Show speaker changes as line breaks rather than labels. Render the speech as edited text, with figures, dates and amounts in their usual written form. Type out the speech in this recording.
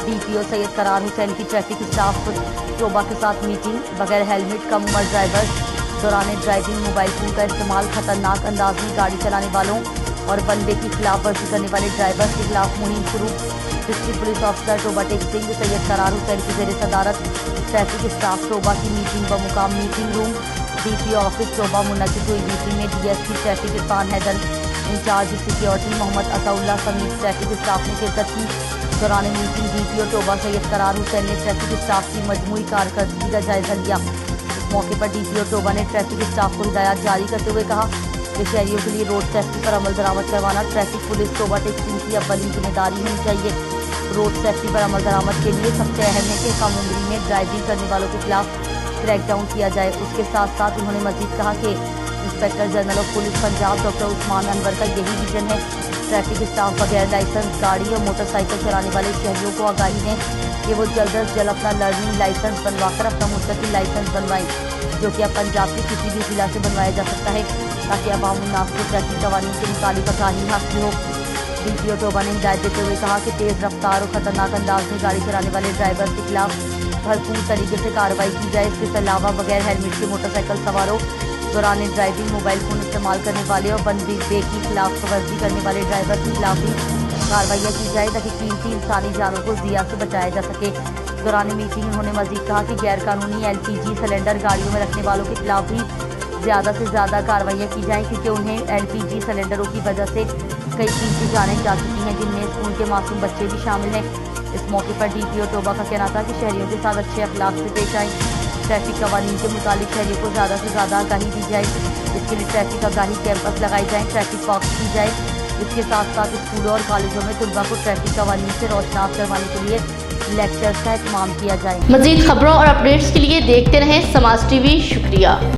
DPO Syed Qarar Hussain की traffic staff शोबा के साथ मीटिंग। बगैर हेलमेट कम उम्र ड्राइवर दौरान ड्राइविंग मोबाइल फोन का इस्तेमाल, खतरनाक अंदाज में गाड़ी चलाने वालों और वनवे की खिलाफ वर्जी करने वाले ड्राइवर के खिलाफ मुहिम शुरू। District police officer Toba Tek Singh Syed Qarar Hussain की जेर सदारत ट्रैफिक स्टाफ टोबा की मीटिंग बमुकाम meeting room DPO office Toba मुनक्किद हुई। मीटिंग में DSP traffic Irfan Haider, incharge security Mohammad Ataullah समेत ट्रैफिक स्टाफ ने शिरकत की। दौरान meeting DPO Toba Syed Qarar Hussain ने ट्रैफिक स्टाफ की मजमूई कारकर्दगी का जायजा लिया। इस मौके पर DPO टोबा ने ट्रैफिक स्टाफ को हिदायत जारी करते हुए कहा कि शहरियों के लिए रोड सेफ्टी पर अमल दरामद करवाना ट्रैफिक पुलिस टोबा टेक सिंह की अव्वलीन जिम्मेदारी होनी चाहिए। रोड सेफ्टी पर अमल दरामद के लिए सबसे अहम है कि कम उम्री में ड्राइविंग करने वालों के खिलाफ क्रैकडाउन किया जाए। उसके साथ साथ उन्होंने मजीद कहा कि inspector general of police Punjab doctor Usman Anwar का यही विजन है। ट्रैफिक स्टाफ बगैर लाइसेंस गाड़ी और मोटरसाइकिल चलाने वाले शहरियों को आगाही दें कि वो जल्द अज जल्द अपना लर्निंग लाइसेंस बनवाकर अपना मुस्तकिल लाइसेंस बनवाएं, जो कि अब पंजाब के किसी भी जिला से बनवाया जा सकता है, ताकि अवाम उन्नास को ट्रैफिक कवानीन के मुताबिक आगाही हासिल हो। DPO टोबा ने हिदायत देते हुए कहा कि तेज़ रफ्तार और खतरनाक अंदाज में गाड़ी चलाने वाले ड्राइवर के खिलाफ भरपूर तरीके से कार्रवाई की जाए। इसके अलावा बगैर हेलमेट के मोटरसाइकिल सवारों दौरान ड्राइविंग मोबाइल फ़ोन इस्तेमाल करने वाले और वन वे की खिलाफ वर्जी करने वाले ड्राइवर के खिलाफ भी कार्रवाइयाँ की जाए, ताकि कीमती इंसानी जानों को ज़िया से बचाया जा सके। दौरान मीटिंग उन्होंने मजीद कहा कि गैर कानूनी LPG सिलेंडर गाड़ियों में रखने वालों के खिलाफ भी ज़्यादा से ज़्यादा कार्रवाइयाँ की जाएँ, क्योंकि उन्हें LPG सिलेंडरों की वजह से कई कीमती जानें जा चुकी हैं, जिनमें स्कूल के मासूम बच्चे भी शामिल हैं। इस मौके पर DPO टोबा का कहना था कि शहरियों के साथ अच्छे अखलाक से पेश आएँ, ट्रैफिक कवानीन के मुताबिक शहरियों को ज़्यादा से ज़्यादा आगाही दी जाए। इसके लिए ट्रैफिक आगाही कैंपस लगाए जाएँ, ट्रैफिक वॉक्स की जाए। इसके साथ साथ स्कूलों और कॉलेजों में तलबा को ट्रैफिक कवानीन से रोशनास करवाने के लिए लेक्चर्स का एहतमाम किया जाए।
मज़ीद खबरों और अपडेट्स के लिए देखते रहें समाज TV। शुक्रिया।